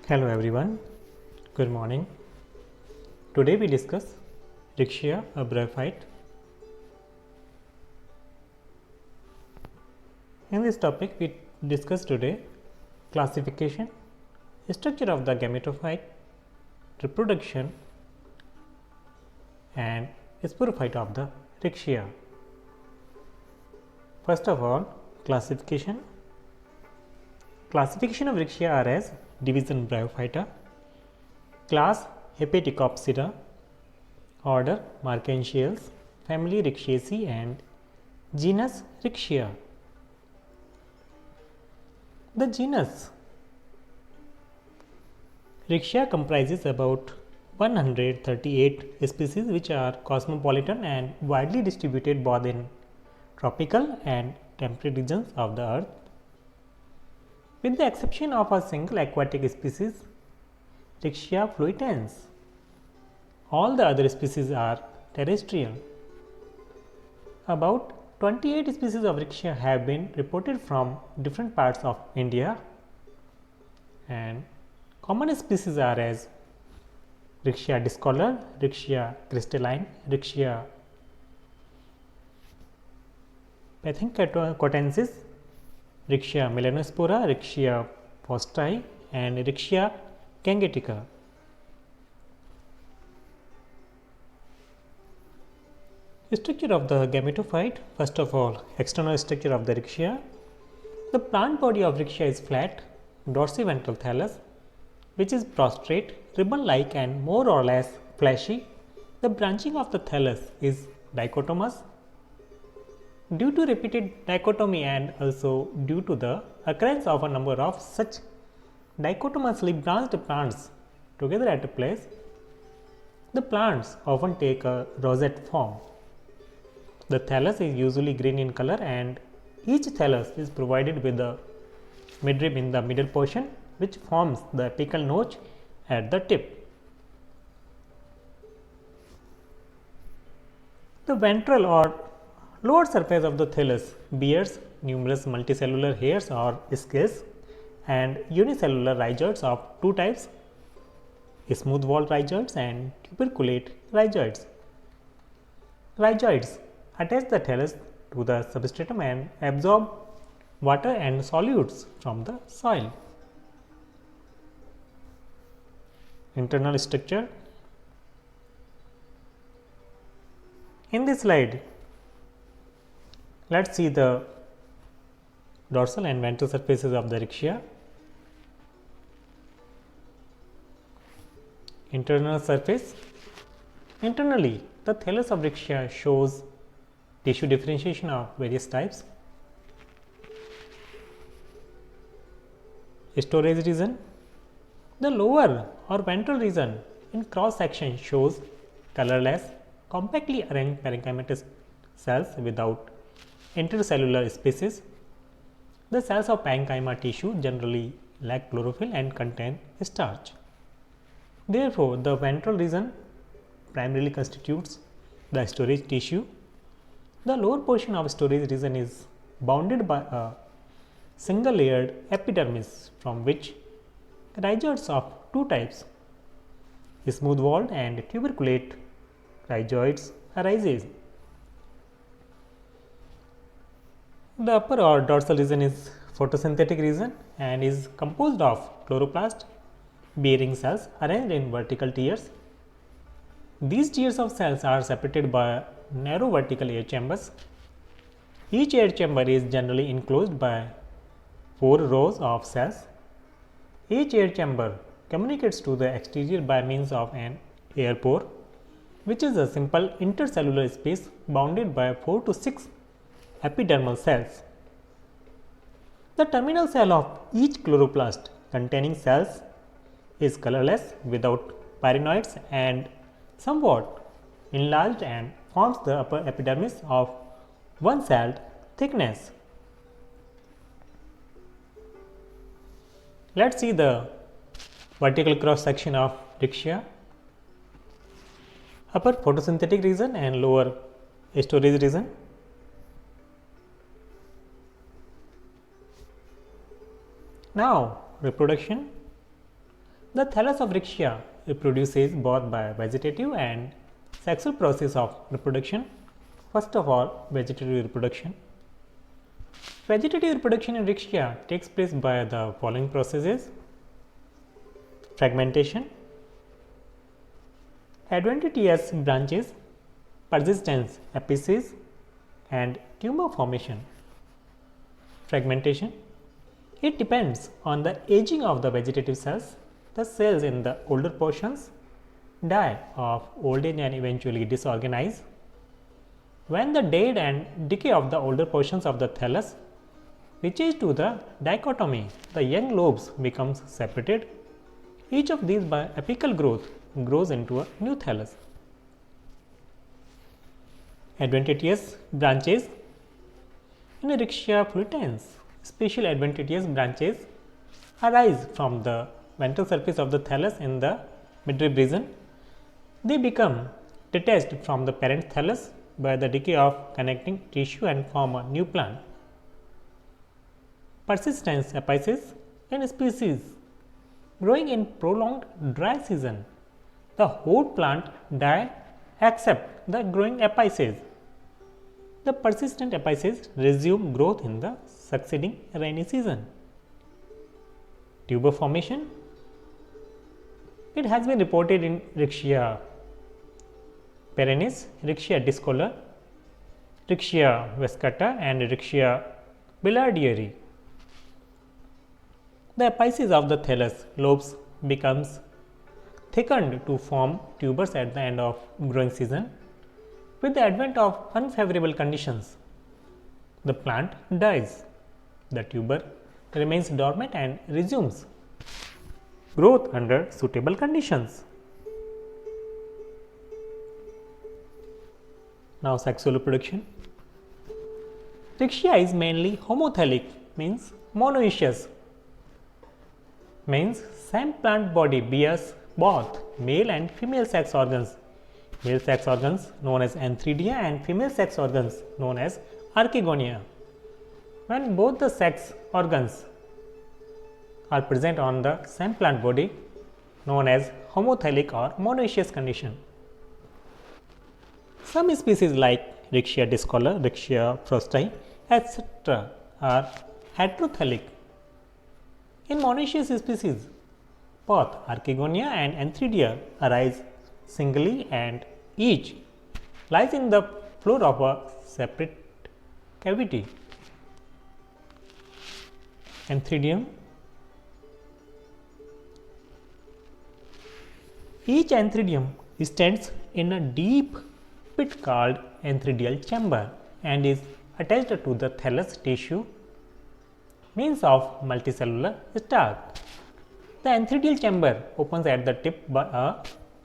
Hello everyone, good morning. Today we discuss Rickshaw, a bryophyte. In this topic we discuss today classification, structure of the gametophyte, reproduction and sporophyte of the Rickshaw. First of all, classification. Classification of Rickshaw are as division Bryophyta, class Hepaticopsida, order Marchantiales, family Rickshawceae and genus Rickshaw. The genus Rickshaw comprises about 138 species which are cosmopolitan and widely distributed both in tropical and temperate regions of the earth. With the exception of a single aquatic species, Rickshaw fluitans, all the other species are terrestrial. About 28 species of Rickshaw have been reported from different parts of India, and common species are as Rickshaw discolor, Rickshaw crystalline, Rickshaw pathincotensis, Rickshaw melanospora, Rickshaw faustii and Rickshaw gangetica. Structure of the gametophyte. First of all, external structure of the Rickshaw. The plant body of Rickshaw is flat, dorsiventral thallus, which is prostrate, ribbon-like and more or less fleshy. The branching of the thallus is dichotomous. Due to repeated dichotomy and also due to the occurrence of a number of such dichotomously branched plants together at a place, the plants often take a rosette form. The thallus is usually green in color and each thallus is provided with a midrib in the middle portion which forms the apical notch at the tip. The ventral or lower surface of the thallus bears numerous multicellular hairs or scales and unicellular rhizoids of two types, smooth walled rhizoids and tuberculate rhizoids. Rhizoids attach the thallus to the substratum and absorb water and solutes from the soil. Internal structure. In this slide, let us see the dorsal and ventral surfaces of the Rickshaw. Internal surface. Internally, the thallus of Rickshaw shows tissue differentiation of various types. Storage region. The lower or ventral region in cross section shows colorless, compactly arranged parenchymatous cells without intercellular spaces. The cells of parenchyma tissue generally lack chlorophyll and contain starch. Therefore, the ventral region primarily constitutes the storage tissue. The lower portion of storage region is bounded by a single layered epidermis from which rhizoids of two types, smooth walled and tuberculate rhizoids, arises. The upper or dorsal region is photosynthetic region and is composed of chloroplast bearing cells arranged in vertical tiers. These tiers of cells are separated by narrow vertical air chambers. Each air chamber is generally enclosed by 4 rows of cells. Each air chamber communicates to the exterior by means of an air pore, which is a simple intercellular space bounded by 4 to 6 epidermal cells. The terminal cell of each chloroplast containing cells is colorless without pyrenoids and somewhat enlarged and forms the upper epidermis of one-celled thickness. Let us see the vertical cross section of Rickshaw. Upper photosynthetic region and lower storage region. Now, reproduction. The thallus of Rixia reproduces both by vegetative and sexual process of reproduction. First of all, vegetative reproduction. Vegetative reproduction in Rixia takes place by the following processes: fragmentation, adventitious branches, persistence apices, and tumor formation. Fragmentation. It depends on the aging of the vegetative cells. The cells in the older portions die of old age and eventually disorganize. When the dead and decay of the older portions of the thallus reaches to the dichotomy, the young lobes becomes separated. Each of these by apical growth grows into a new thallus. Adventitious branches. In Rixia fluitans, special adventitious branches arise from the ventral surface of the thallus in the midrib region. They become detached from the parent thallus by the decay of connecting tissue and form a new plant. Persistence apices. In species growing in prolonged dry season, the whole plant die except the growing apices. The persistent apices resume growth in the succeeding rainy season. Tuber formation. It has been reported in Rixia perennis, Rixia discolor, Rixia vescata, and Rixia billardieri. The apices of the thallus lobes becomes thickened to form tubers at the end of growing season. With the advent of unfavorable conditions, the plant dies. The tuber remains dormant and resumes growth under suitable conditions. Now, sexual reproduction. Rixia is mainly homothallic, means monoecious, means same plant body bears both male and female sex organs. Male sex organs known as antheridia and female sex organs known as archegonia. When both the sex organs are present on the same plant body, known as homothallic or monoecious condition. Some species like Rixia discolor, Rixia frosti, etc. are heterothallic. In monoecious species, both archegonia and antheridia arise singly and each lies in the floor of a separate cavity. Antheridium. Each antheridium stands in a deep pit called antheridial chamber and is attached to the thallus tissue means of multicellular stalk. The antheridial chamber opens at the tip by a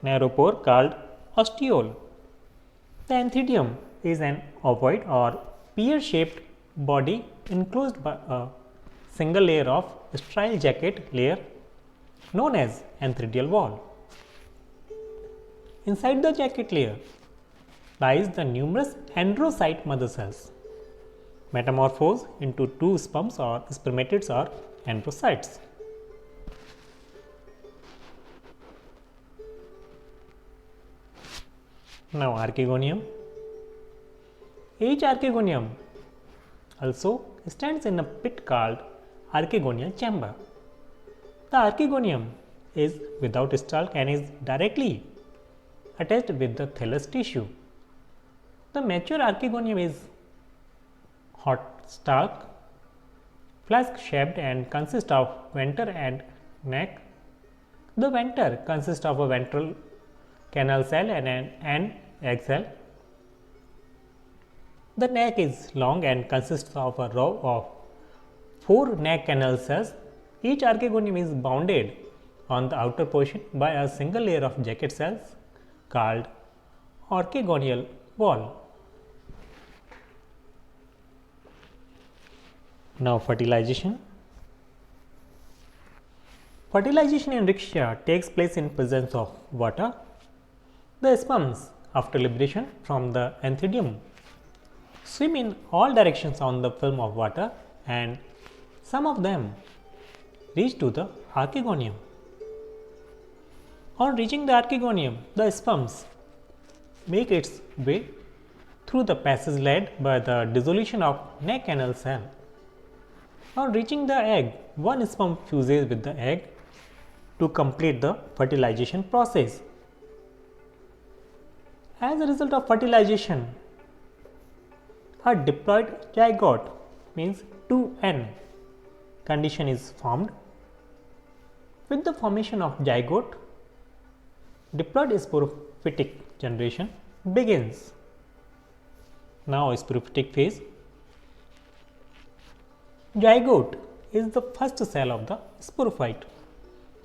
narrow pore called ostiole. The antheridium is an ovoid or pear-shaped body enclosed by a single layer of sterile jacket layer known as antheridial wall. Inside the jacket layer lies the numerous androcyte mother cells, metamorphosed into two sperms or spermatids or androcytes. Now, archegonium. Each archegonium also stands in a pit called archegonial chamber. The archegonium is without stalk and is directly attached with the thallus tissue. The mature archegonium is hot stalk, flask shaped and consists of venter and neck. The venter consists of a ventral canal cell and an egg cell. The neck is long and consists of a row of 4 neck canal cells. Each archegonium is bounded on the outer portion by a single layer of jacket cells called archegonial wall. Now, fertilization. Fertilization in Rixia takes place in presence of water. The sperms, after liberation from the antheridium, swim in all directions on the film of water and some of them reach to the archegonium. On reaching the archegonium, the sperms make its way through the passage led by the dissolution of neck canal cell. On reaching the egg, one sperm fuses with the egg to complete the fertilization process. As a result of fertilization, a diploid zygote means 2N condition is formed. With the formation of zygote, diploid sporophytic generation begins. Now, sporophytic phase. Zygote is the first cell of the sporophyte.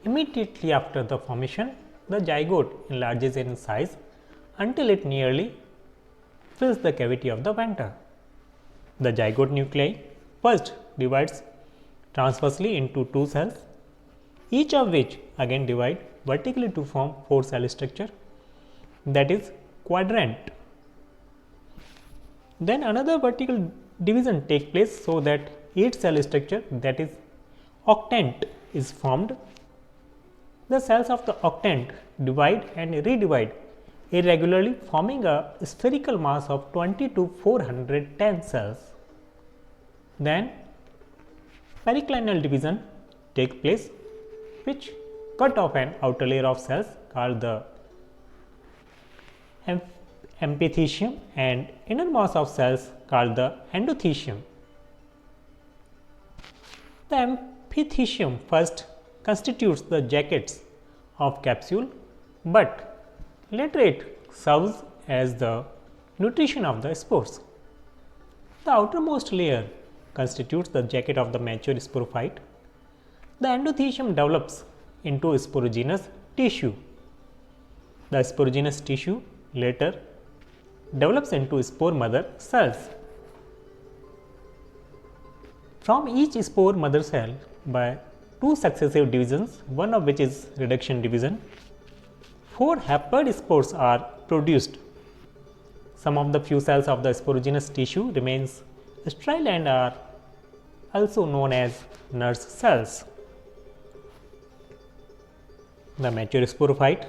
Immediately after the formation, the zygote enlarges in size until it nearly fills the cavity of the venter. The zygote nuclei first divides transversely into two cells, each of which again divide vertically to form 4-cell structure, that is quadrant. Then another vertical division takes place so that 8-cell structure, that is octant, is formed. The cells of the octant divide and redivide irregularly, forming a spherical mass of 20 to 410 cells. Then periclinal division takes place, which cut off an outer layer of cells called the epithecium and inner mass of cells called the endothecium. The epithecium first constitutes the jackets of capsule, but later it serves as the nutrition of the spores. The outermost layer constitutes the jacket of the mature sporophyte. The endothecium develops into sporogenous tissue. The sporogenous tissue later develops into spore mother cells. From each spore mother cell, by two successive divisions, one of which is reduction division, 4 haploid spores are produced. Some of the few cells of the sporogenous tissue remains sterile and are also known as nurse cells. The mature sporophyte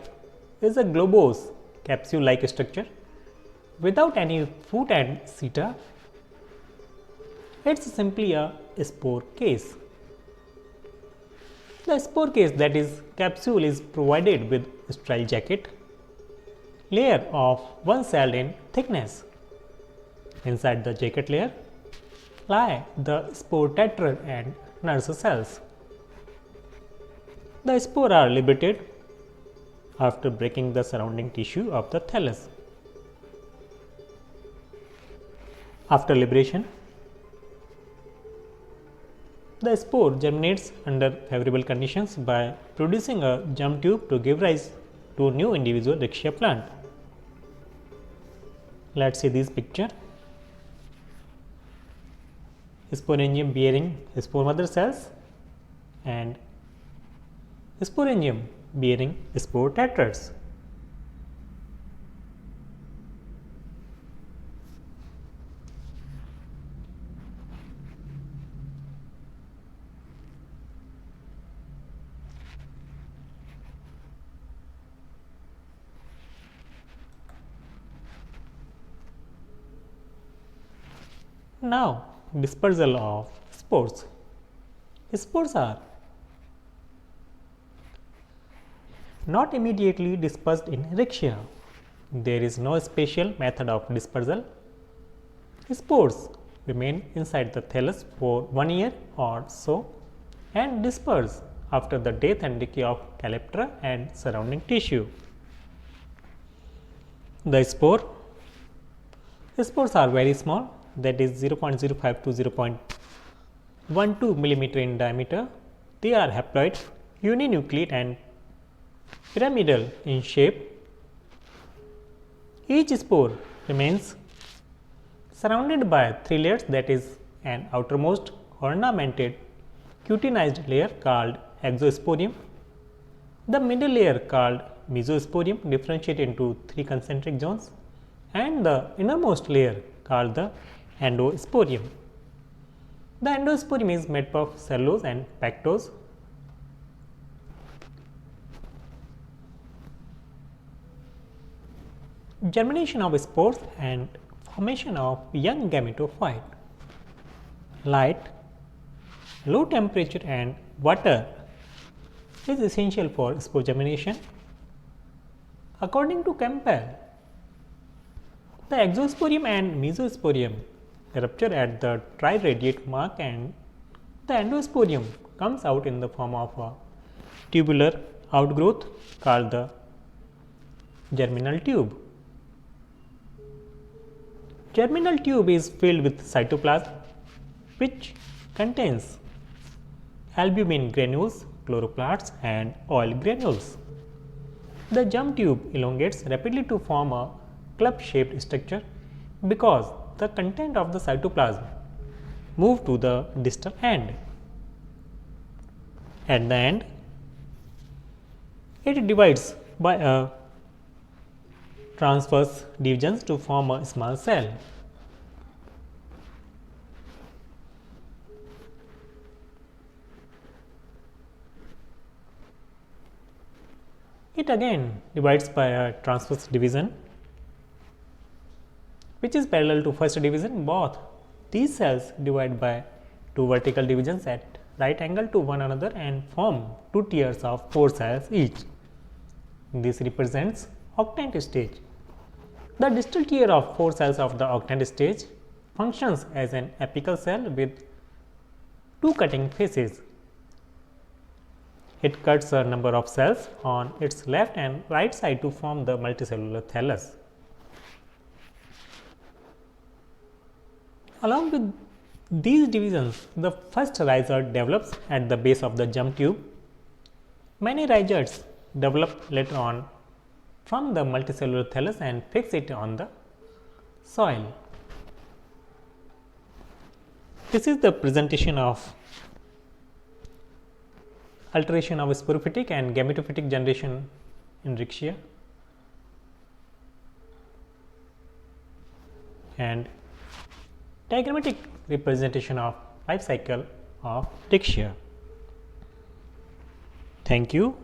is a globose capsule-like structure without any fruit and seta. It is simply a spore case. The spore case, that is capsule, is provided with sterile jacket layer of 1 cell in thickness. Inside the jacket layer lie the spore tetrad and nurse cells. The spores are liberated after breaking the surrounding tissue of the thallus. After liberation, the spore germinates under favorable conditions by producing a germ tube to give rise to new individual Riccia plant. Let us see this picture. Sporangium bearing spore mother cells and sporangium bearing spore tetrads. Now, dispersal of spores. Spores are not immediately dispersed in Riccia. There is no special method of dispersal. Spores remain inside the thallus for 1 year or so and disperse after the death and decay of calyptra and surrounding tissue. The spores are very small, that is 0.05 to 0.12 millimeter in diameter. They are haploid, uninucleate and pyramidal in shape. Each spore remains surrounded by 3 layers, that is an outermost ornamented cutinized layer called exosporium, the middle layer called mesosporium differentiated into 3 concentric zones, and the innermost layer called the endosporium. The endosporium is made up of cellulose and pectose. germination of spores and formation of young gametophyte. Light, low temperature and water is essential for spore germination. According to Campbell, the exosporium and mesosporium rupture at the triradiate mark and the endosporium comes out in the form of a tubular outgrowth called the germinal tube. Germinal tube is filled with cytoplasm which contains albumin granules, chloroplasts and oil granules. The germ tube elongates rapidly to form a club shaped structure because the content of the cytoplasm move to the distal end. At the end, it divides by a transverse divisions to form a small cell. It again divides by a transverse division which is parallel to first division. Both these cells divide by two vertical divisions at right angle to one another and form two tiers of 4 cells each. This represents octant stage. The distal tier of 4 cells of the octant stage functions as an apical cell with two cutting faces. It cuts a number of cells on its left and right side to form the multicellular thallus. Along with these divisions, the first rhizode develops at the base of the germ tube. Many rhizoids develop later on from the multicellular thallus and fix it on the soil. This is the presentation of alteration of sporophytic and gametophytic generation in Riccia and diagrammatic representation of life cycle of Riccia. Thank you.